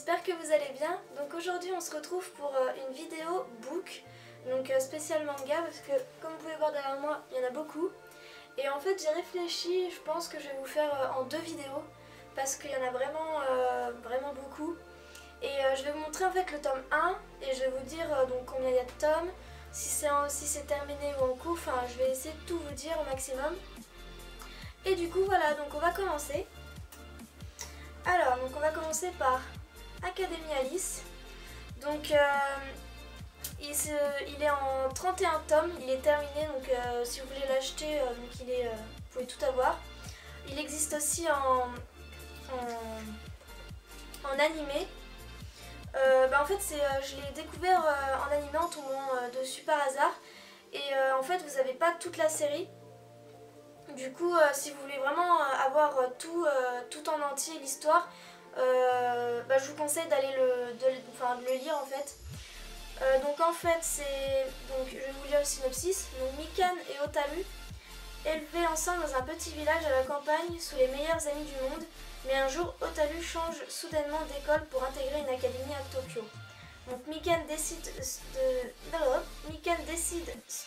j'espère que vous allez bien. Donc aujourd'hui on se retrouve pour une vidéo book, donc spécial manga parce que comme vous pouvez voir derrière moi il y en a beaucoup. Et en fait j'ai réfléchi, je pense que je vais vous faire en deux vidéos parce qu'il y en a vraiment beaucoup. Et je vais vous montrer en fait le tome 1 et je vais vous dire donc combien il y a de tomes, si c'est terminé ou en cours, enfin je vais essayer de tout vous dire au maximum. Et du coup voilà, donc on va commencer. Alors, donc on va commencer par Académie Alice. Donc il est en 31 tomes, il est terminé, donc si vous voulez l'acheter, vous pouvez tout avoir. Il existe aussi en animé. En fait je l'ai découvert en animé en tombant dessus par hasard. Et en fait vous n'avez pas toute la série. Du coup, si vous voulez vraiment avoir tout en entier, l'histoire, je vous conseille de le lire en fait. Donc en fait, je vais vous lire le synopsis. Donc Mikan et Hotaru, élevés ensemble dans un petit village à la campagne, sous les meilleurs amis du monde, mais un jour, Hotaru change soudainement d'école pour intégrer une académie à Tokyo. Donc Mikan décide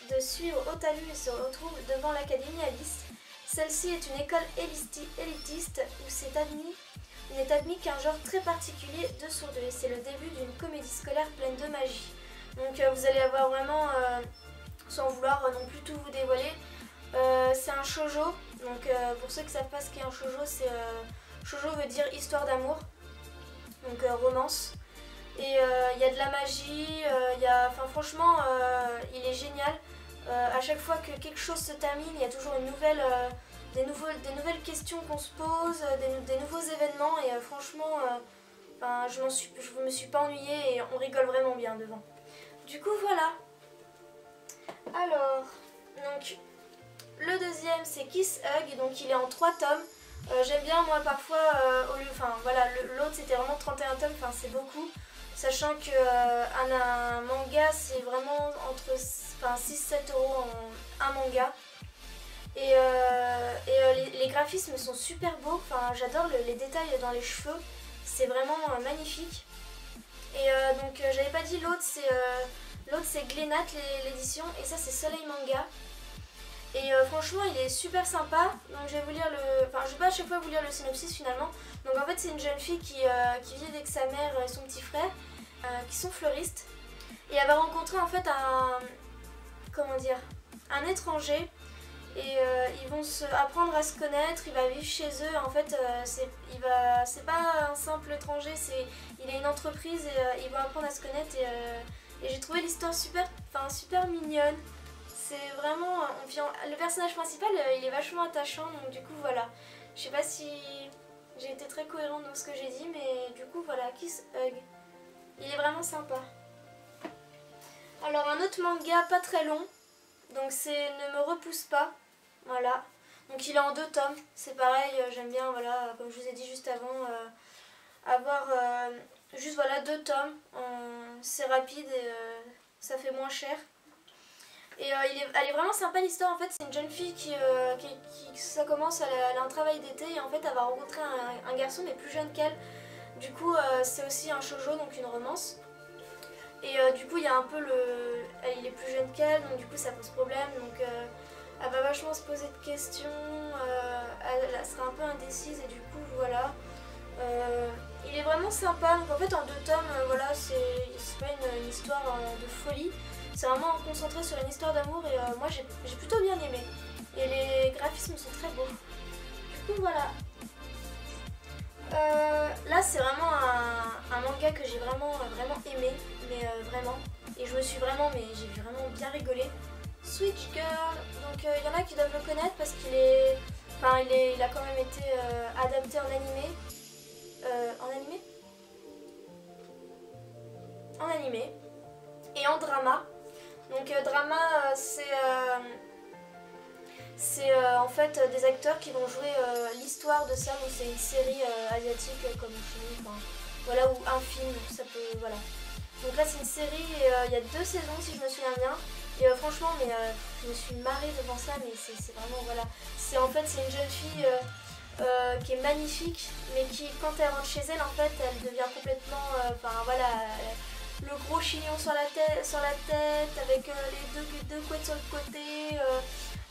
de suivre Hotaru et se retrouve devant l'académie Alice. Celle-ci est une école élitiste où il n'est admis qu'un genre très particulier de sourdeux. Et c'est le début d'une comédie scolaire pleine de magie. Donc vous allez avoir vraiment, sans vouloir non plus tout vous dévoiler, c'est un shoujo. Donc pour ceux qui ne savent pas ce qu'est un shoujo, shoujo veut dire histoire d'amour, donc romance. Et il y a de la magie, franchement il est génial. À chaque fois que quelque chose se termine, il y a toujours des nouvelles questions qu'on se pose, des nouveaux événements. Et franchement, je me suis pas ennuyée et on rigole vraiment bien devant. Du coup voilà. Alors, donc le deuxième c'est Kiss Hug, donc il est en 3 tomes. J'aime bien moi parfois, l'autre c'était vraiment 31 tomes, c'est beaucoup. Sachant qu'un manga c'est vraiment entre 6-7 € un manga. Et les graphismes sont super beaux, j'adore les détails dans les cheveux, c'est vraiment magnifique. Et j'avais pas dit l'autre c'est Glénat l'édition, et ça c'est Soleil Manga. Et franchement il est super sympa. Donc je vais vous lire je vais pas à chaque fois vous lire le synopsis finalement. Donc en fait c'est une jeune fille qui vit avec sa mère et son petit frère qui sont fleuristes. Et elle va rencontrer en fait un étranger. Et ils vont apprendre à se connaître, il va vivre chez eux. En fait c'est pas un simple étranger, il a une entreprise et ils vont apprendre à se connaître. Et j'ai trouvé l'histoire super mignonne. C'est vraiment le personnage principal il est vachement attachant, donc du coup voilà. Je sais pas si j'ai été très cohérente dans ce que j'ai dit, mais du coup voilà, Kiss Hug. Il est vraiment sympa. Alors un autre manga pas très long, donc c'est Ne me repousse pas. Voilà. Donc il est en 2 tomes, c'est pareil, j'aime bien, voilà, comme je vous ai dit juste avant, avoir juste 2 tomes. C'est rapide et ça fait moins cher. Et elle est vraiment sympa l'histoire. En fait c'est une jeune fille qui ça commence, elle a un travail d'été et en fait elle va rencontrer un garçon mais plus jeune qu'elle. Du coup c'est aussi un shoujo, donc une romance. Et du coup il y a un peu il est plus jeune qu'elle, donc du coup ça pose problème. Donc elle va vachement se poser de questions, elle sera un peu indécise et du coup voilà. Il est vraiment sympa. Donc en fait en 2 tomes, c'est pas une histoire de folie. C'est vraiment concentré sur une histoire d'amour et moi j'ai plutôt bien aimé. Et les graphismes sont très beaux. Du coup voilà. Là c'est vraiment un manga que j'ai vraiment aimé, mais vraiment. Et je me suis j'ai vraiment bien rigolé. Switch Girl, donc il y en a qui doivent le connaître parce il a quand même été adapté en animé. En animé et en drama. Donc drama c'est en fait des acteurs qui vont jouer l'histoire de ça. Donc c'est une série asiatique comme film, ou un film, ça peut, voilà. Donc là c'est une série et il y a 2 saisons si je me souviens bien. Et franchement je me suis marrée devant ça, mais c'est vraiment, voilà. C'est une jeune fille qui est magnifique, mais qui, quand elle rentre chez elle, en fait, elle devient complètement, enfin voilà, le gros chignon sur la tête avec les deux couettes sur le côté,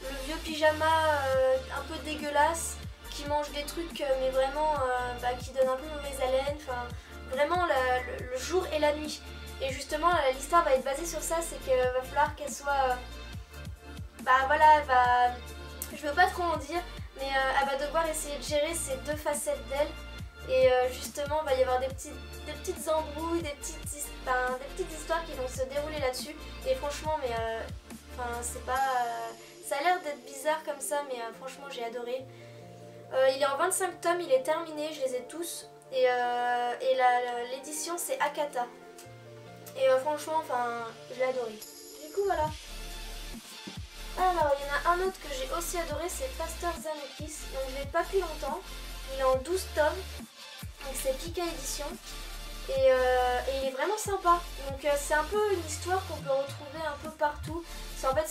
le vieux pyjama un peu dégueulasse, qui mange des trucs, mais vraiment, qui donne un peu mauvaise haleine, enfin, vraiment le jour et la nuit. Et justement, l'histoire va être basée sur ça, c'est qu'il va falloir qu'elle soit, voilà, elle va, je veux pas trop en dire, mais elle va devoir essayer de gérer ces deux facettes d'elle. Et justement, il va y avoir des petites embrouilles, des petites histoires qui vont se dérouler là-dessus. Et franchement, mais c'est pas, ça a l'air d'être bizarre comme ça, mais franchement, j'ai adoré. Il est en 25 tomes, il est terminé, je les ai tous. Et l'édition, c'est Akata. Et franchement, je l'ai adoré. Du coup, voilà. Alors, il y en a un autre que j'ai aussi adoré, c'est Pasteur Zanokis. Donc, je l'ai pas plus longtemps. Il est en 12 tomes. Donc, c'est Pika Édition. Et il est vraiment sympa. Donc, c'est un peu une histoire qu'on peut retrouver un peu partout. En fait,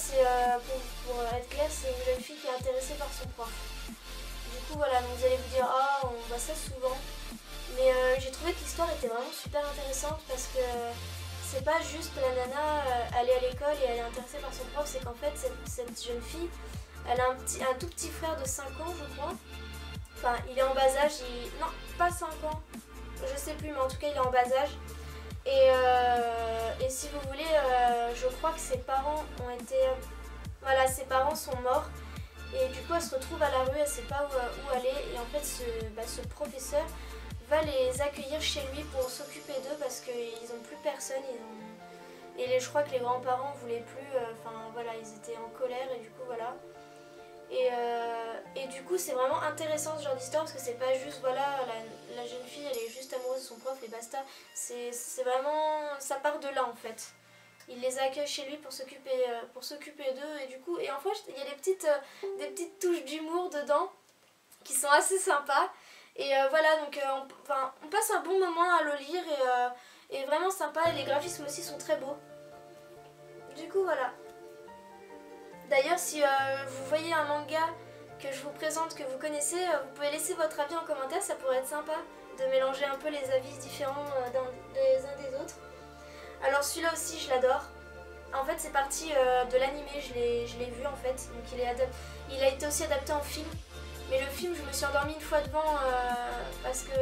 pour être clair, c'est une jeune fille qui est intéressée par son prof. Du coup, voilà. Donc, vous allez vous dire, ah, on voit ça souvent. Mais j'ai trouvé que l'histoire était vraiment super intéressante parce que c'est pas juste la nana aller à l'école et elle est intéressée par son prof, c'est qu'en fait cette jeune fille, elle a un tout petit frère de 5 ans je crois. Enfin il est en bas âge, non pas 5 ans, je sais plus mais en tout cas il est en bas âge. Et si vous voulez, je crois que ses parents ont été... voilà, ses parents sont morts. Et du coup elle se retrouve à la rue, elle sait pas où aller. Et en fait ce professeur va les accueillir chez lui pour s'occuper d'eux parce qu'ils n'ont plus personne. Et je crois que les grands-parents voulaient plus, voilà, ils étaient en colère et du coup voilà. Et du coup c'est vraiment intéressant ce genre d'histoire parce que c'est pas juste voilà la jeune fille elle est juste amoureuse de son prof et basta. C'est vraiment, ça part de là en fait. Il les accueille chez lui pour s'occuper d'eux et du coup, et en fait il y a des petites touches d'humour dedans qui sont assez sympas. Et voilà, donc on passe un bon moment à le lire et vraiment sympa. Et les graphismes aussi sont très beaux. Du coup, voilà. D'ailleurs, si vous voyez un manga que je vous présente, que vous connaissez, vous pouvez laisser votre avis en commentaire. Ça pourrait être sympa de mélanger un peu les avis différents des uns des autres. Alors celui-là aussi, je l'adore. En fait, c'est parti de l'animé. Je l'ai vu en fait. Donc il a été aussi adapté en film. Mais le film, je me suis endormie une fois devant parce que,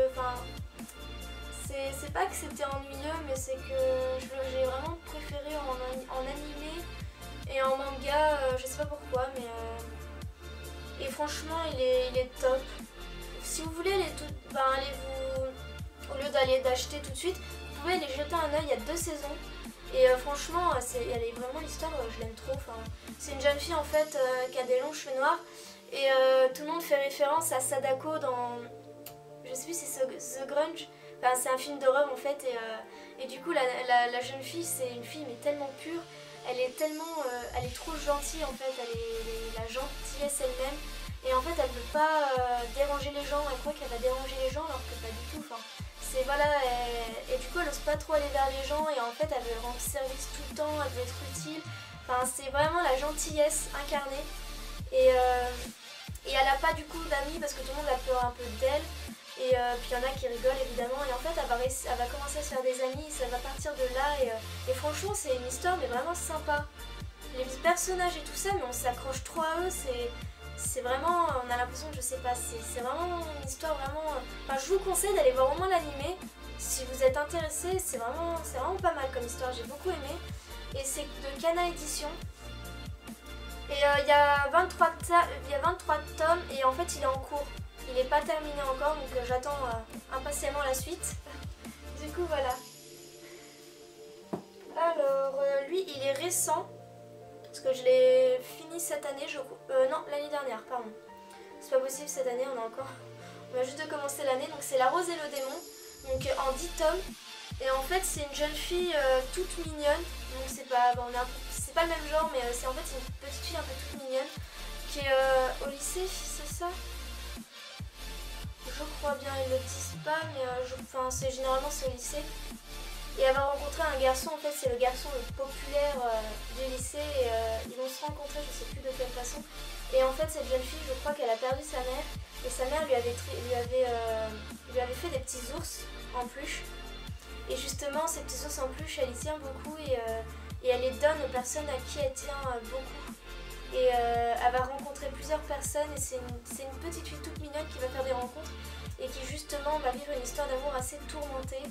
c'est pas que c'était ennuyeux, mais c'est que j'ai vraiment préféré en animé et en manga, je sais pas pourquoi, mais et franchement, il est top. Si vous voulez au lieu d'acheter tout de suite, vous pouvez aller jeter un œil. Il y a 2 saisons et franchement, vraiment l'histoire, je l'aime trop. C'est une jeune fille en fait qui a des longs cheveux noirs. Et tout le monde fait référence à Sadako dans, je sais plus si c'est The Grunge, c'est un film d'horreur en fait et du coup la jeune fille c'est une fille mais tellement pure, elle est trop gentille en fait, elle est la gentillesse elle-même et en fait elle veut pas déranger les gens, elle croit qu'elle va déranger les gens alors que pas du tout, c'est voilà, et du coup elle ose pas trop aller vers les gens et en fait elle veut rendre service tout le temps, elle veut être utile, c'est vraiment la gentillesse incarnée. Et elle n'a pas du coup d'amis parce que tout le monde a peur un peu d'elle. Et puis il y en a qui rigolent évidemment. Et en fait elle va commencer à se faire des amis, ça va partir de là. Et franchement c'est une histoire mais vraiment sympa. Les personnages et tout ça, mais on s'accroche trop à eux. C'est vraiment, on a l'impression que je sais pas, c'est vraiment une histoire vraiment... je vous conseille d'aller voir au moins l'animé. Si vous êtes intéressé, c'est vraiment pas mal comme histoire, j'ai beaucoup aimé. Et c'est de Kana Édition. Et il y a 23 tomes et en fait il est en cours. Il n'est pas terminé encore donc j'attends impatiemment la suite. Du coup voilà. Alors lui il est récent. Parce que je l'ai fini cette année je crois. Non l'année dernière pardon. C'est pas possible cette année on vient juste de commencer l'année. Donc c'est La Rose et le Démon. Donc en 10 tomes. Et en fait c'est une jeune fille toute mignonne. Donc c'est pas le même genre mais c'est en fait une petite fille un peu toute mignonne qui est au lycée, c'est ça? Je crois bien, ils le disent pas mais généralement c'est au lycée. Et elle va rencontrer un garçon, en fait c'est le garçon le populaire du lycée ils vont se rencontrer, je sais plus de quelle façon. Et en fait cette jeune fille, je crois qu'elle a perdu sa mère et sa mère lui avait fait des petits ours en peluche. Et justement ces petits ours en peluche elle y tient beaucoup et elle les donne aux personnes à qui elle tient beaucoup. Et elle va rencontrer plusieurs personnes et c'est une petite fille toute mignonne qui va faire des rencontres et qui justement va vivre une histoire d'amour assez tourmentée.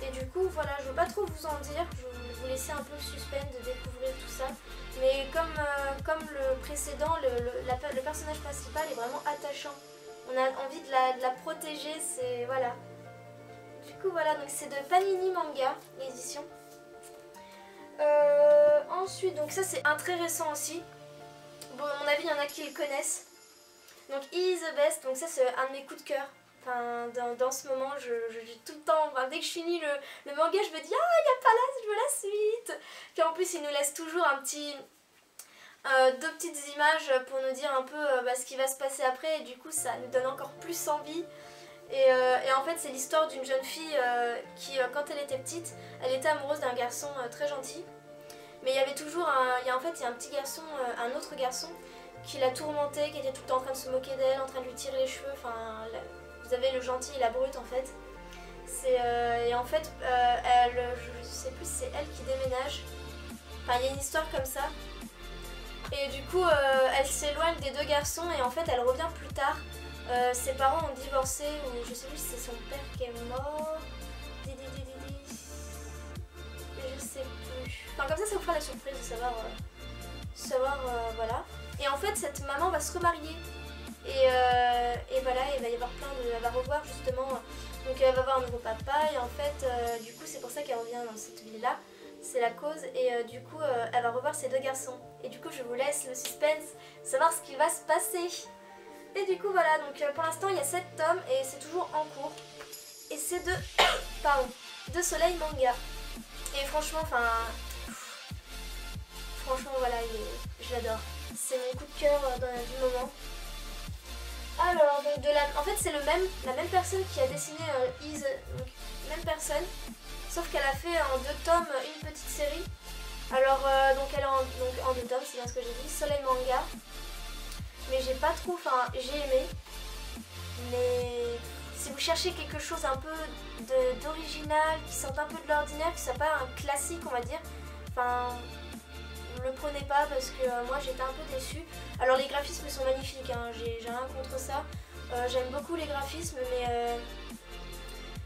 Et du coup voilà, je ne veux pas trop vous en dire, je vais vous laisser un peu le suspense de découvrir tout ça. Mais comme le précédent, le personnage principal est vraiment attachant. On a envie de la protéger, c'est voilà. Du coup voilà, donc c'est de Panini Manga, l'édition. Ensuite, donc ça c'est un très récent aussi. Bon, à mon avis, il y en a qui le connaissent. Donc He is the best, donc ça c'est un de mes coups de cœur. Enfin, dans ce moment, j'ai tout le temps, enfin, dès que je finis le manga, je me dis ah, il n'y a pas là, je veux la suite. Puis en plus, il nous laisse toujours deux petites images pour nous dire un peu ce qui va se passer après. Et du coup, ça nous donne encore plus envie. Et en fait, c'est l'histoire d'une jeune fille qui, quand elle était petite, elle était amoureuse d'un garçon très gentil. Mais il y avait toujours un petit garçon, un autre garçon qui la tourmentait, qui était tout le temps en train de se moquer d'elle, en train de lui tirer les cheveux. Enfin, vous avez le gentil et la brute en fait. Et en fait, je sais plus si c'est elle qui déménage. Enfin, il y a une histoire comme ça. Et du coup, elle s'éloigne des deux garçons et en fait, elle revient plus tard. Ses parents ont divorcé ou je sais plus si c'est son père qui est mort. Je sais plus. Enfin, comme ça vous fera la surprise de savoir voilà. Et en fait, cette maman va se remarier. Et voilà, il va y avoir elle va revoir justement. Donc elle va avoir un nouveau papa et en fait, du coup, c'est pour ça qu'elle revient dans cette ville-là. C'est la cause et du coup, elle va revoir ses deux garçons. Et du coup, je vous laisse le suspense, savoir ce qui va se passer. Et du coup, voilà, donc pour l'instant, il y a 7 tomes et c'est toujours en cours. Et c'est de Soleil Manga. Et franchement, voilà, je l'adore. C'est mon coup de cœur du moment. Alors, donc en fait, c'est la même personne qui a dessiné Is, donc même personne, sauf qu'elle a fait en 2 tomes une petite série. Alors, donc elle est en 2 tomes, c'est bien ce que j'ai dit, Soleil Manga. Mais j'ai pas trop, j'ai aimé. Mais si vous cherchez quelque chose un peu d'original, qui sorte un peu de l'ordinaire, qui soit pas un classique, on va dire, le prenez pas parce que moi j'étais un peu déçue. Alors les graphismes sont magnifiques, hein, j'ai rien contre ça. J'aime beaucoup les graphismes, mais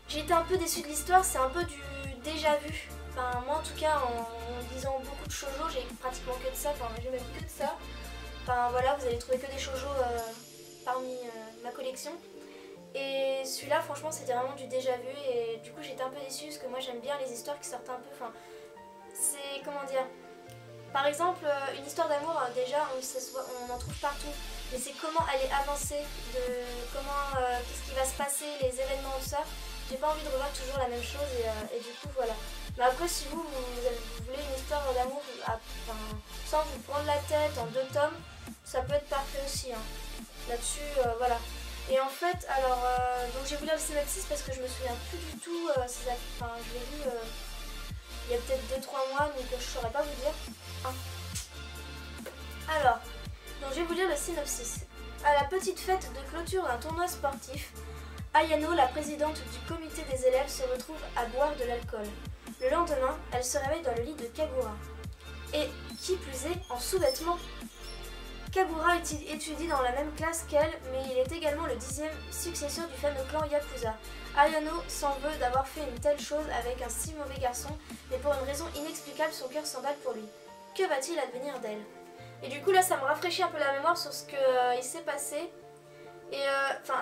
j'ai été un peu déçue de l'histoire, c'est un peu du déjà vu. Enfin, moi en tout cas, en lisant beaucoup de shoujo, j'ai pratiquement que de ça, j'ai même que de ça. Enfin voilà, vous allez trouver que des shoujo parmi ma collection. Et celui-là, franchement, c'était vraiment du déjà vu et du coup j'étais un peu déçue parce que moi j'aime bien les histoires qui sortent un peu, c'est, comment dire, par exemple, une histoire d'amour, déjà, on en trouve partout. Mais c'est comment elle est avancée, qu'est-ce qui va se passer, les événements, tout ça. J'ai pas envie de revoir toujours la même chose et du coup, voilà. Mais après, si vous voulez une histoire d'amour sans vous prendre la tête en 2 tomes, ça peut être parfait aussi. Hein. Là-dessus, voilà. Et en fait, alors, donc j'ai voulu le synopsis parce que je me souviens plus du tout. Je l'ai lu il y a peut-être 2-3 mois, donc je saurais pas vous dire. Alors, donc je vais vous lire le synopsis. À la petite fête de clôture d'un tournoi sportif, Ayano, la présidente du comité des élèves, se retrouve à boire de l'alcool. Le lendemain, elle se réveille dans le lit de Kagura. Et, qui plus est, en sous-vêtements. Kagura étudie dans la même classe qu'elle, mais il est également le 10e successeur du fameux clan Yakuza. Ayano s'en veut d'avoir fait une telle chose avec un si mauvais garçon, mais pour une raison inexplicable, son cœur s'emballe pour lui. Que va-t-il advenir d'elle? Et du coup là, ça me rafraîchit un peu la mémoire sur ce qu'il s'est passé. Et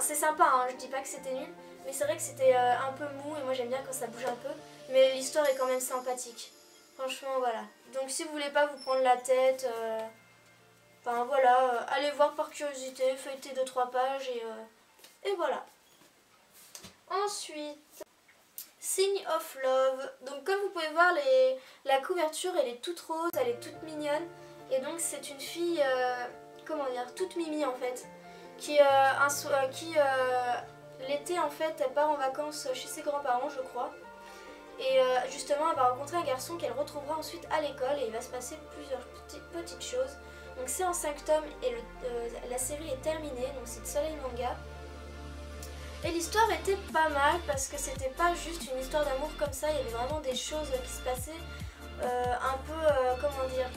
c'est sympa, hein, je dis pas que c'était nul, mais c'est vrai que c'était un peu mou et moi j'aime bien quand ça bouge un peu. Mais l'histoire est quand même sympathique. Franchement, voilà. Donc si vous voulez pas vous prendre la tête... voilà, allez voir par curiosité, feuilletez 2-3 pages et voilà. Ensuite, Sign of Love. Donc comme vous pouvez voir, la couverture elle est toute rose, elle est toute mignonne. Et donc c'est une fille, toute mimi en fait, qui l'été en fait elle part en vacances chez ses grands-parents je crois. Et justement elle va rencontrer un garçon qu'elle retrouvera ensuite à l'école et il va se passer plusieurs petites choses. Donc c'est en 5 tomes et la série est terminée, donc c'est de Soleil Manga. Et l'histoire était pas mal parce que c'était pas juste une histoire d'amour comme ça, il y avait vraiment des choses qui se passaient un peu, comment dire,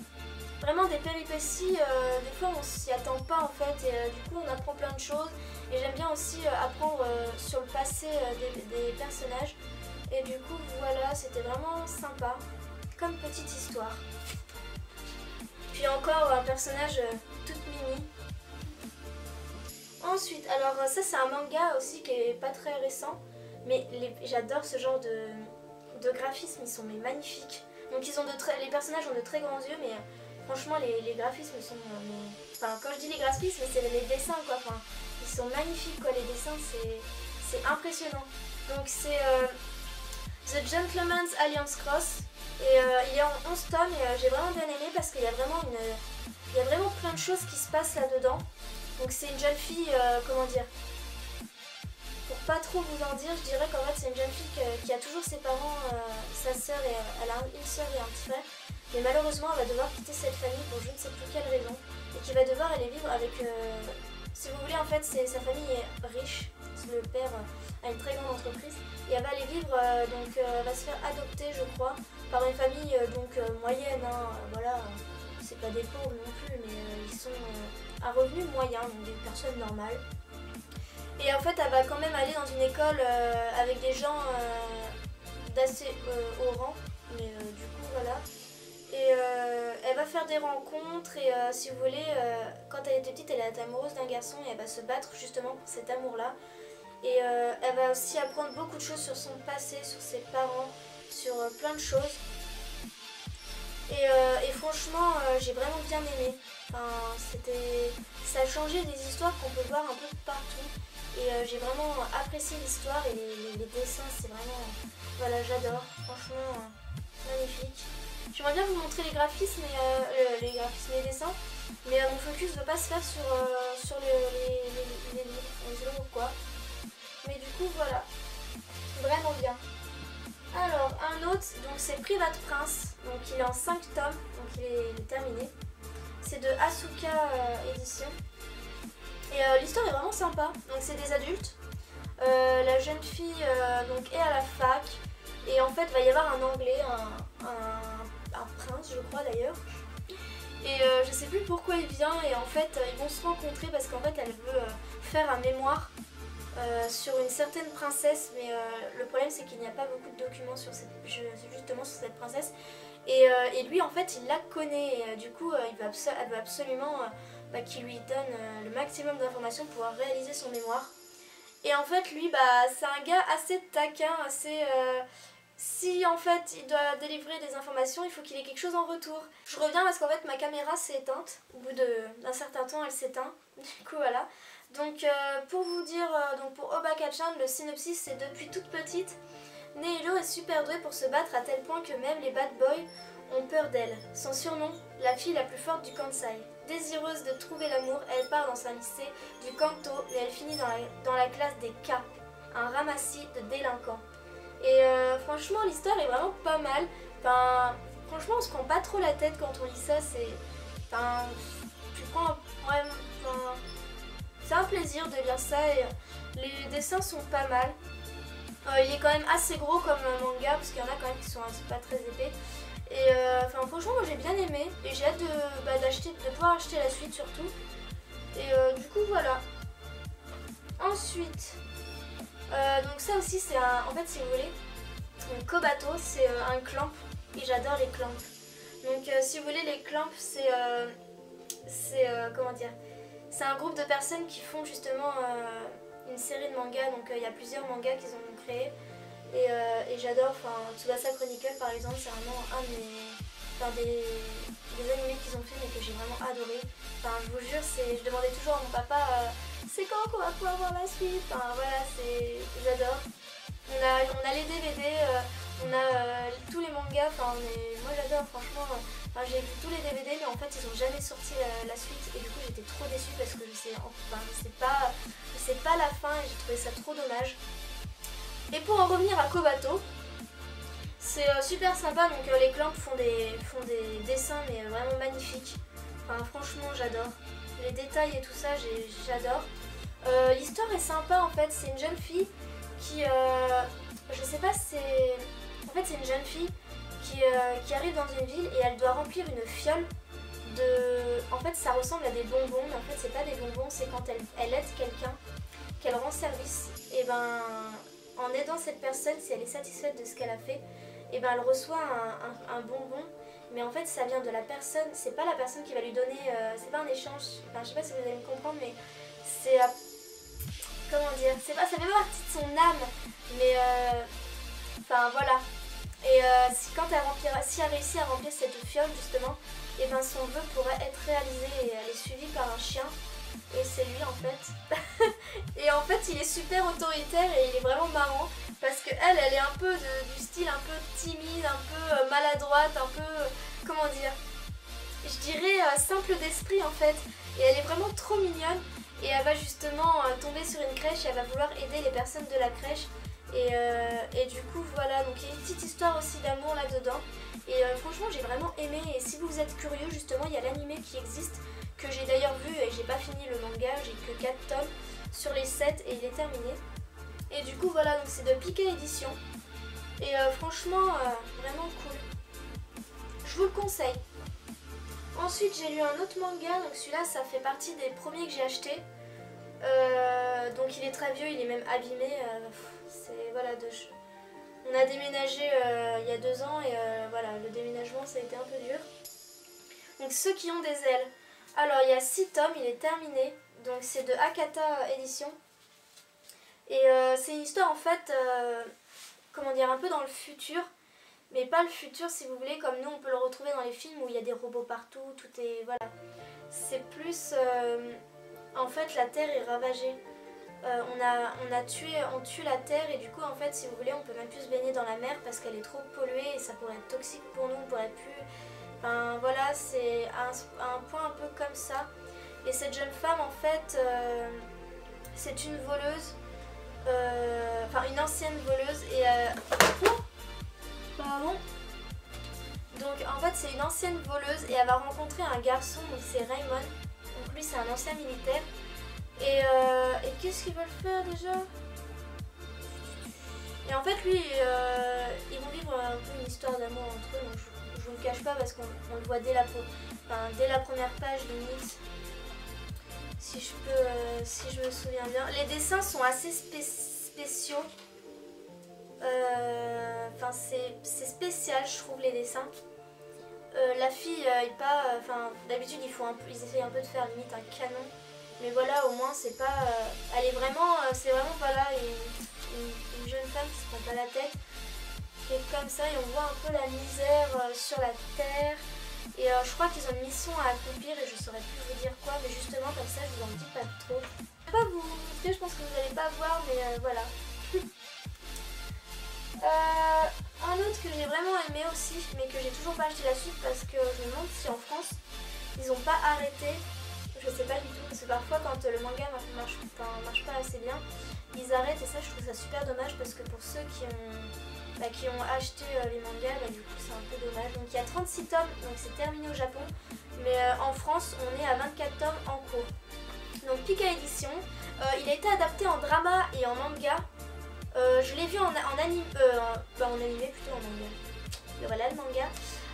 vraiment des péripéties, des fois on s'y attend pas en fait et du coup on apprend plein de choses. Et j'aime bien aussi apprendre sur le passé des personnages. Et du coup voilà, c'était vraiment sympa comme petite histoire. Puis encore un personnage toute mimi. Ensuite, alors ça c'est un manga aussi qui est pas très récent, mais j'adore ce genre de graphismes, ils sont magnifiques. Donc les personnages ont de très grands yeux, mais franchement les graphismes sont... enfin quand je dis les graphismes, c'est les dessins quoi, enfin, ils sont magnifiques quoi, les dessins c'est impressionnant. Donc c'est The Gentleman's Alliance Cross, et il est en 11 tomes et j'ai vraiment bien aimé parce qu'il y a vraiment plein de choses qui se passent là-dedans. Donc c'est une jeune fille, comment dire, pour pas trop vous en dire, je dirais qu'en fait c'est une jeune fille qui a toujours ses parents, sa sœur, et elle a une sœur et un petit frère. Mais malheureusement elle va devoir quitter cette famille pour je ne sais plus quelle raison. Et qui va devoir aller vivre avec, si vous voulez en fait sa famille est riche, le père a une très grande entreprise. Et elle va aller vivre, donc elle va se faire adopter je crois, par une famille moyenne, hein, voilà. C'est pas des pauvres non plus, mais ils sont à revenu moyen, donc des personnes normales. Et en fait, elle va quand même aller dans une école avec des gens d'assez haut rang, mais du coup, voilà. Et elle va faire des rencontres, et si vous voulez, quand elle était petite, elle est amoureuse d'un garçon, et elle va se battre justement pour cet amour-là. Et elle va aussi apprendre beaucoup de choses sur son passé, sur ses parents, sur plein de choses. Et franchement, j'ai vraiment bien aimé. Enfin, ça a changé des histoires qu'on peut voir un peu partout. Et j'ai vraiment apprécié l'histoire et les dessins, c'est vraiment... Voilà, j'adore. Franchement, magnifique. J'aimerais bien vous montrer les graphismes, les dessins. Mais mon focus ne veut pas se faire sur les livres. Je sais pas pourquoi. Mais du coup, voilà. Vraiment bien. Alors, un autre, donc c'est Private Prince, donc il est en 5 tomes, donc il est terminé. C'est de Asuka Édition. Et l'histoire est vraiment sympa, donc c'est des adultes. La jeune fille donc est à la fac, et en fait il va y avoir un anglais, un prince je crois d'ailleurs. Et je sais plus pourquoi il vient, et en fait ils vont se rencontrer parce qu'en fait elle veut faire un mémoire sur une certaine princesse, mais le problème c'est qu'il n'y a pas beaucoup de documents justement sur cette princesse, et lui en fait il la connaît, et du coup elle veut absolument qu'il lui donne le maximum d'informations pour pouvoir réaliser son mémoire. Et en fait lui c'est un gars assez taquin, assez... si en fait il doit délivrer des informations, il faut qu'il ait quelque chose en retour. Je reviens parce qu'en fait ma caméra s'est éteinte, au bout d'un certain temps elle s'éteint, du coup voilà. Donc pour vous dire, donc pour Obaka-chan, le synopsis c'est: depuis toute petite, Neilo est super douée pour se battre à tel point que même les bad boys ont peur d'elle. Son surnom, la fille la plus forte du Kansai. Désireuse de trouver l'amour, elle part dans un lycée du Kanto, mais elle finit dans la classe des K, un ramassis de délinquants. Et franchement l'histoire est vraiment pas mal. Enfin, franchement on se prend pas trop la tête quand on lit ça, c'est... Enfin, tu prends vraiment... c'est un plaisir de lire ça, et les dessins sont pas mal. Il est quand même assez gros comme un manga, parce qu'il y en a quand même qui sont pas très épais. Et enfin franchement moi j'ai bien aimé, et j'ai hâte de pouvoir acheter la suite surtout. Et du coup voilà. Ensuite, donc ça aussi c'est un... En fait si vous voulez, Kobato c'est un clamp, et j'adore les clamps. Donc si vous voulez, les clamps c'est... comment dire, c'est un groupe de personnes qui font justement une série de mangas, donc il y a plusieurs mangas qu'ils ont créés, et j'adore, enfin Tsubasa Chronicle par exemple, c'est vraiment des animés qu'ils ont fait, mais que j'ai vraiment adoré. Enfin je vous jure, je demandais toujours à mon papa c'est quand qu'on va pouvoir voir la suite, enfin voilà, j'adore. On a les DVD, on a tous les mangas, enfin moi j'adore franchement. Enfin, j'ai vu tous les DVD, mais en fait ils ont jamais sorti la suite, et du coup j'étais trop déçue parce que je sais pas la fin, et j'ai trouvé ça trop dommage. Et pour en revenir à Kobato, C'est super sympa, donc les Clamp font des dessins mais vraiment magnifiques. Enfin franchement j'adore. Les détails et tout ça j'adore. L'histoire est sympa en fait, c'est une jeune fille qui... je sais pas, c'est... En fait c'est une jeune fille qui arrive dans une ville et elle doit remplir une fiole de... En fait ça ressemble à des bonbons, mais en fait c'est pas des bonbons, c'est quand elle aide quelqu'un, qu'elle rend service. Et ben en aidant cette personne, si elle est satisfaite de ce qu'elle a fait, et ben elle reçoit un bonbon. Mais en fait ça vient de la personne, c'est pas la personne qui va lui donner, c'est pas un échange, enfin je sais pas si vous allez me comprendre, mais c'est... comment dire, c'est pas, ça fait pas partie de son âme, mais enfin voilà. Et quand si elle réussit à remplir cette fiole justement, et ben son vœu pourrait être réalisé et elle est suivie par un chien. Et c'est lui en fait. Et en fait il est super autoritaire et il est vraiment marrant parce que elle est un peu du style un peu timide, un peu maladroite, un peu, comment dire, je dirais simple d'esprit en fait. Et elle est vraiment trop mignonne et elle va justement tomber sur une crèche et elle va vouloir aider les personnes de la crèche. Et du coup voilà, donc il y a une petite histoire aussi d'amour là-dedans. Et franchement j'ai vraiment aimé, et si vous êtes curieux justement il y a l'animé qui existe, que j'ai d'ailleurs vu et j'ai pas fini le manga, j'ai que 4 tomes sur les 7 et il est terminé. Et du coup voilà, donc c'est de Pika Édition. Et franchement vraiment cool. Je vous le conseille. Ensuite j'ai lu un autre manga, donc celui-là ça fait partie des premiers que j'ai acheté. Donc il est très vieux, il est même abîmé. C'est voilà, on a déménagé il y a 2 ans et voilà, le déménagement ça a été un peu dur. Donc ceux qui ont des ailes. Alors il y a 6 tomes, il est terminé. Donc c'est de Akata Édition. Et c'est une histoire en fait, comment dire, un peu dans le futur. Mais pas le futur si vous voulez, comme nous on peut le retrouver dans les films où il y a des robots partout, tout est... voilà. C'est plus... en fait la Terre est ravagée. On tue la Terre et du coup en fait si vous voulez on peut même plus se baigner dans la mer parce qu'elle est trop polluée et ça pourrait être toxique pour nous, on pourrait plus... Enfin voilà, c'est un point un peu comme ça. Et cette jeune femme en fait, c'est une voleuse, enfin une ancienne voleuse et... pardon. Donc en fait c'est une ancienne voleuse et elle va rencontrer un garçon, donc c'est Raymond. Donc lui c'est un ancien militaire. Et qu'est-ce qu'ils veulent faire déjà? Et en fait lui, ils vont vivre un peu une histoire d'amour entre eux, donc je vous le cache pas parce qu'on le voit dès la première page limite. Si je me souviens bien. Les dessins sont assez spéciaux. Enfin c'est spécial je trouve les dessins. La fille est pas... Enfin d'habitude ils essayent un peu de faire limite un canon. Mais voilà, au moins c'est pas... elle est vraiment... c'est vraiment pas là une jeune femme qui se prend pas la tête. Qui est comme ça et on voit un peu la misère sur la terre. Et je crois qu'ils ont une mission à accomplir et je saurais plus vous dire quoi. Mais justement comme ça je vous en dis pas trop. Je vais pas vous montrer, je pense que vous n'allez pas voir mais voilà. Un autre que j'ai vraiment aimé aussi mais que j'ai toujours pas acheté la suite parce que je me demande si en France ils ont pas arrêté. Je sais pas du tout, parce que parfois quand le manga marche pas assez bien, ils arrêtent et ça je trouve ça super dommage parce que pour ceux qui ont acheté les mangas, du coup c'est un peu dommage. Donc il y a 36 tomes, donc c'est terminé au Japon, mais en France on est à 24 tomes en cours. Donc Pika Édition, il a été adapté en drama et en manga. Je l'ai vu en animé plutôt, en manga. Et voilà le manga.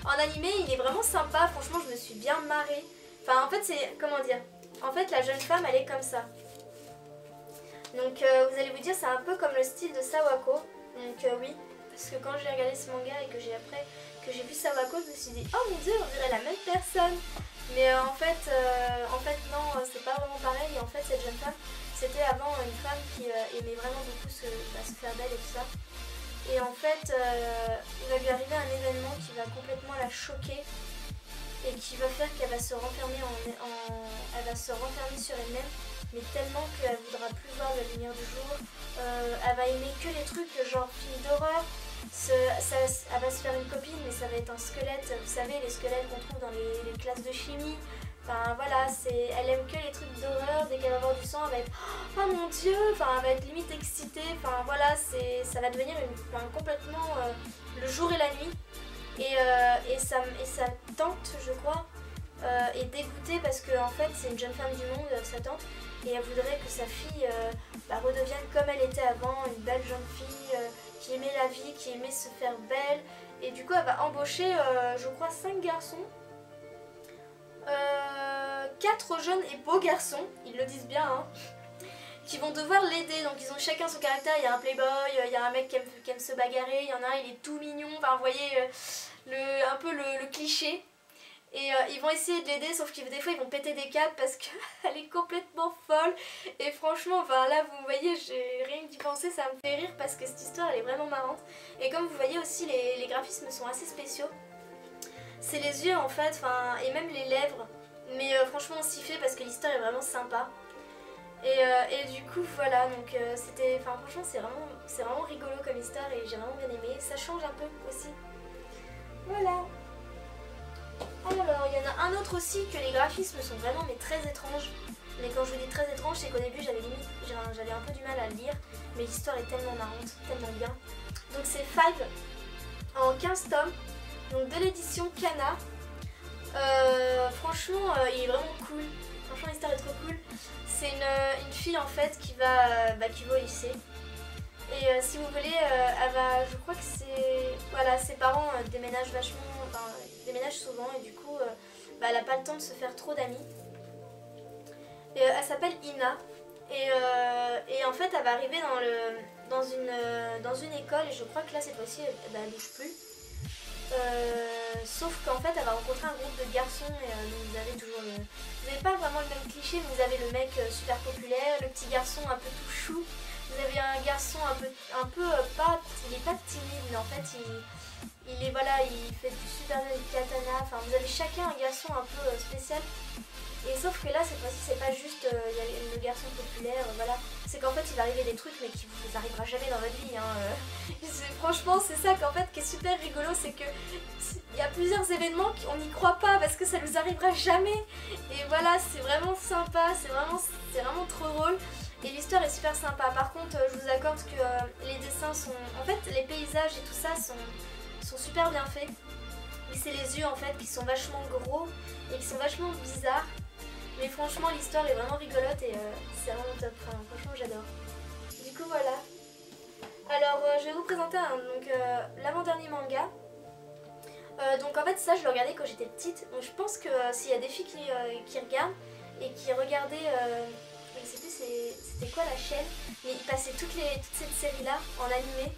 En animé il est vraiment sympa, franchement je me suis bien marrée. Enfin en fait c'est, comment dire, en fait la jeune femme elle est comme ça. Donc vous allez vous dire c'est un peu comme le style de Sawako. Donc oui, parce que quand j'ai regardé ce manga et que j'ai vu Sawako, je me suis dit oh mon dieu on dirait la même personne. Mais en fait non, c'est pas vraiment pareil. Et en fait cette jeune femme c'était avant une femme qui aimait vraiment beaucoup se faire belle et tout ça. Et en fait il va lui arriver un événement qui va complètement la choquer. Et qui va faire qu'elle va se renfermer elle va se renfermer sur elle-même, mais tellement qu'elle ne voudra plus voir la lumière du jour. Elle va aimer que les trucs genre films d'horreur. Elle va se faire une copine, mais ça va être un squelette. Vous savez, les squelettes qu'on trouve dans les classes de chimie. Enfin voilà, elle aime que les trucs d'horreur, dès qu'elle va voir du sang, elle va être oh mon dieu, enfin elle va être limite excitée, enfin voilà, ça va devenir complètement le jour et la nuit. Et sa tante, je crois, est dégoûtée parce que en fait c'est une jeune femme du monde, sa tante, et elle voudrait que sa fille redevienne comme elle était avant, une belle jeune fille qui aimait la vie, qui aimait se faire belle. Et du coup elle va embaucher, je crois, 5 garçons. 4 jeunes et beaux garçons, ils le disent bien, hein, qui vont devoir l'aider. Donc ils ont chacun son caractère, il y a un playboy, il y a un mec qui aime se bagarrer, il y en a un il est tout mignon, enfin vous voyez un peu le cliché. Et ils vont essayer de l'aider, sauf que des fois ils vont péter des câbles parce qu'elle est complètement folle. Et franchement, enfin là vous voyez, j'ai rien que d'y penser, ça me fait rire parce que cette histoire elle est vraiment marrante. Et comme vous voyez aussi, les graphismes sont assez spéciaux. C'est les yeux en fait, et même les lèvres. Mais franchement on s'y fait parce que l'histoire est vraiment sympa. Et du coup voilà, donc franchement c'est vraiment rigolo comme histoire et j'ai vraiment bien aimé. Ça change un peu aussi. Voilà. Alors il y en a un autre aussi que les graphismes sont vraiment très étranges. Mais quand je vous dis très étrange, c'est qu'au début j'avais un peu du mal à le lire. Mais l'histoire est tellement marrante, tellement bien. Donc c'est Five en 15 tomes. Donc de l'édition Kana. Franchement il est vraiment cool. Franchement l'histoire est trop cool. C'est une fille en fait qui va au lycée. Et si vous voulez, je crois que ses parents déménagent déménagent souvent et du coup elle n'a pas le temps de se faire trop d'amis. Et elle s'appelle Ina. Et en fait elle va arriver dans une école et je crois que là cette fois-ci elle bouge plus. Sauf qu'en fait elle va rencontrer un groupe de garçons et vous avez toujours vous n'avez pas vraiment le même cliché, mais vous avez le mec super populaire, le petit garçon un peu tout chou, vous avez un garçon il est pas timide mais en fait il fait du super bien du katana, enfin vous avez chacun un garçon un peu spécial. Et sauf que là cette fois-ci c'est pas juste il y a le garçon populaire, voilà, c'est qu'en fait il va arriver des trucs mais qui vous arrivera jamais dans votre vie franchement c'est ça qu'en fait qui est super rigolo, c'est que il y a plusieurs événements qu'on n'y croit pas parce que ça nous arrivera jamais. Et voilà, c'est vraiment sympa, c'est vraiment trop drôle. Et l'histoire est super sympa. Par contre je vous accorde que les dessins sont, en fait les paysages et tout ça sont super bien faits. Mais c'est les yeux en fait qui sont vachement gros et qui sont vachement bizarres. Mais franchement l'histoire est vraiment rigolote et c'est vraiment top, franchement j'adore. Du coup voilà. Alors je vais vous présenter l'avant-dernier manga. Donc en fait ça je le regardais quand j'étais petite. Donc je pense que s'il y a des filles qui regardent et qui regardaient, je sais plus c'était quoi la chaîne, mais ils passaient toute cette série là en animé.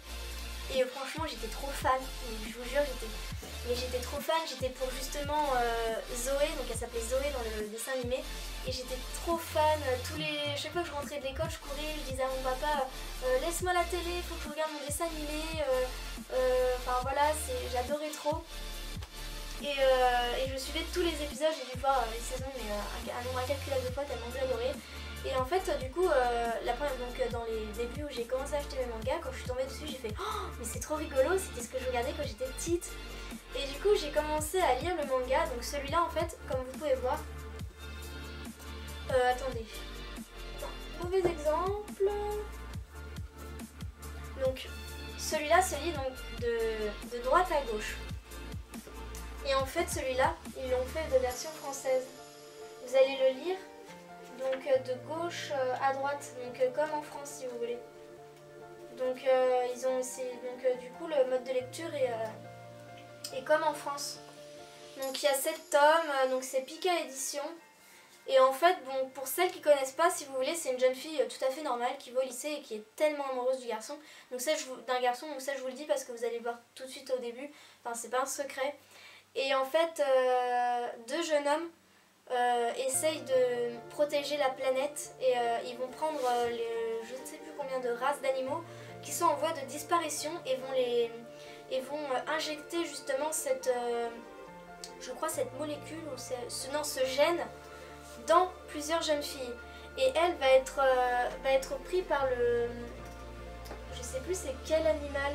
Et franchement j'étais trop fan, je vous jure j'étais trop fan, j'étais pour justement Zoé, donc elle s'appelait Zoé dans le dessin animé. Et j'étais trop fan, chaque fois que je rentrais de l'école je courais, je disais à mon papa laisse-moi la télé, faut que je regarde mon dessin animé, enfin voilà, j'adorais trop. Et je suivais tous les épisodes, j'ai dû voir les saisons mais un nombre incalculable de fois tellement j'ai adoré. Et en fait du coup dans les débuts où j'ai commencé à acheter mes mangas, quand je suis tombée dessus j'ai fait oh mais c'est trop rigolo, c'était ce que je regardais quand j'étais petite. Et du coup j'ai commencé à lire le manga, donc celui-là en fait comme vous pouvez voir, attendez, non, mauvais exemple. Donc celui-là se lit donc de droite à gauche. Et en fait celui-là ils l'ont fait de version française. Vous allez le lire donc de gauche à droite, donc comme en France si vous voulez. Donc ils ont essayé, du coup le mode de lecture est comme en France. Donc il y a 7 tomes, donc c'est Pika édition. Et en fait bon, pour celles qui connaissent pas, si vous voulez, c'est une jeune fille tout à fait normale qui va au lycée et qui est tellement amoureuse du garçon. Donc ça d'un garçon, donc ça je vous le dis parce que vous allez le voir tout de suite au début. Enfin c'est pas un secret. Et en fait 2 jeunes hommes essayent de protéger la planète et ils vont prendre je ne sais plus combien de races d'animaux qui sont en voie de disparition et vont injecter justement cette molécule ou ce gène dans plusieurs jeunes filles. Et elle va être prise par je sais plus c'est quel animal.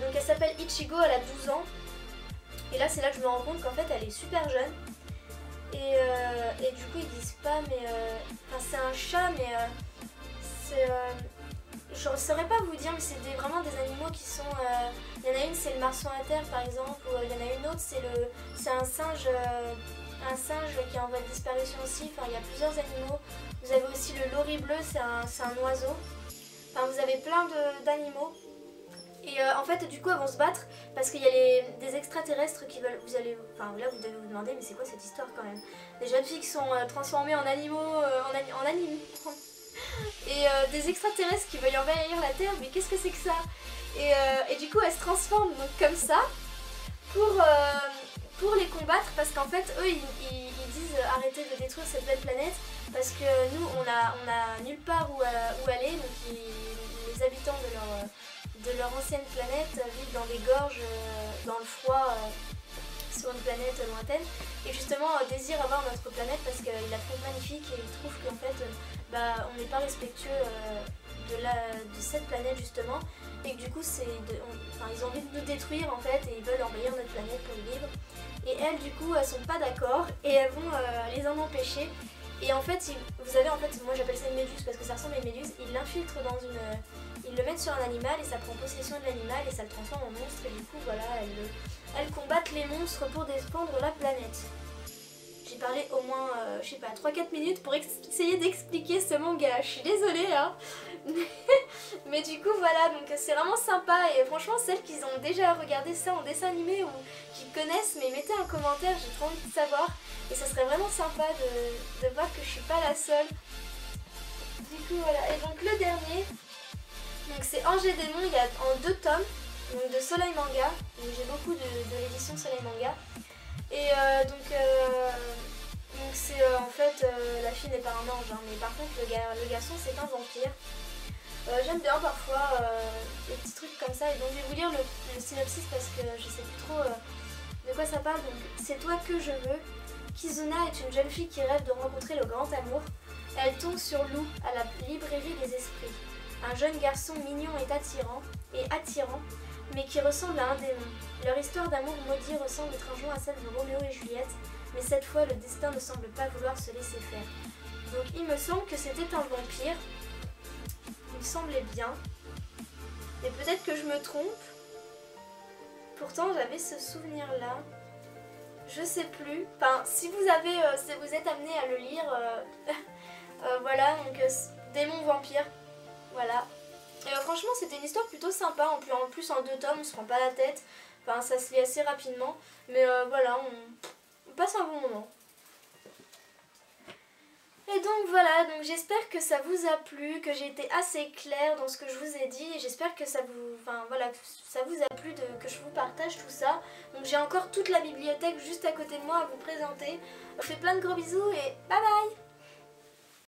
Donc elle s'appelle Ichigo, elle a 12 ans. Et là c'est là que je me rends compte qu'en fait elle est super jeune. et du coup ils disent pas mais enfin c'est un chat mais c'est je ne saurais pas vous dire mais c'est vraiment des animaux qui sont il y en a une c'est le marsouin à terre par exemple ou il y en a une autre c'est un singe qui est en voie de disparition aussi. Enfin il y a plusieurs animaux. Vous avez aussi le lori bleu, c'est un oiseau. Enfin vous avez plein d'animaux. Et en fait du coup elles vont se battre parce qu'il y a des extraterrestres qui veulent, enfin là vous devez vous demander mais c'est quoi cette histoire quand même. Des jeunes filles qui sont transformées en animaux, en animaux. Et des extraterrestres qui veulent envahir la Terre, mais qu'est-ce que c'est que ça et du coup elles se transforment donc comme ça pour les combattre parce qu'en fait eux ils disent arrêtez de détruire cette belle planète parce que nous on a nulle part où aller donc les habitants de leur ancienne planète vivent dans des gorges, dans le froid, sur une planète lointaine et justement désirent avoir notre planète parce qu'ils la trouvent magnifique et ils trouvent qu'en fait on n'est pas respectueux de cette planète justement et que du coup ils ont envie de nous détruire en fait et ils veulent envahir notre planète pour y vivre et elles du coup elles sont pas d'accord et elles vont les en empêcher et en fait vous avez en fait moi j'appelle ça une méduse parce que ça ressemble à une méduse, ils l'infiltrent ils le mettent sur un animal et ça prend possession de l'animal et ça le transforme en monstre et du coup voilà elles combattent les monstres pour défendre la planète. J'ai parlé au moins, je sais pas, 3-4 minutes pour essayer d'expliquer ce manga. Je suis désolée, hein. Mais du coup, voilà, donc c'est vraiment sympa. Et franchement, celles qui ont déjà regardé ça en dessin animé ou qui connaissent, mais mettez un commentaire, j'ai trop envie de savoir. Et ça serait vraiment sympa de voir que je suis pas la seule. Du coup, voilà. Et donc, le dernier, donc c'est Ange et Démon, il y a en 2 tomes, donc de Soleil Manga. Donc j'ai beaucoup de l'édition Soleil Manga. Et donc c'est en fait la fille n'est pas un ange hein, mais par contre le garçon c'est un vampire. J'aime bien parfois les petits trucs comme ça et donc je vais vous lire le synopsis parce que je sais plus trop de quoi ça parle. Donc c'est toi que je veux. Kizuna est une jeune fille qui rêve de rencontrer le grand amour. Elle tombe sur Lou à la librairie des esprits. Un jeune garçon mignon et attirant mais qui ressemble à un démon. Leur histoire d'amour maudit ressemble étrangement à celle de Roméo et Juliette, mais cette fois le destin ne semble pas vouloir se laisser faire. Donc il me semble que c'était un vampire, il me semblait bien, et peut-être que je me trompe, pourtant j'avais ce souvenir là, je sais plus, enfin si vous êtes amené à le lire, voilà, donc démon vampire, voilà. Et franchement c'était une histoire plutôt sympa, en plus en 2 tomes, on se prend pas la tête, enfin ça se lit assez rapidement, mais voilà, on passe un bon moment. Et donc voilà, donc j'espère que ça vous a plu, que j'ai été assez claire dans ce que je vous ai dit, et j'espère que ça vous a plu que je vous partage tout ça. Donc j'ai encore toute la bibliothèque juste à côté de moi à vous présenter. Je vous fais plein de gros bisous et bye bye!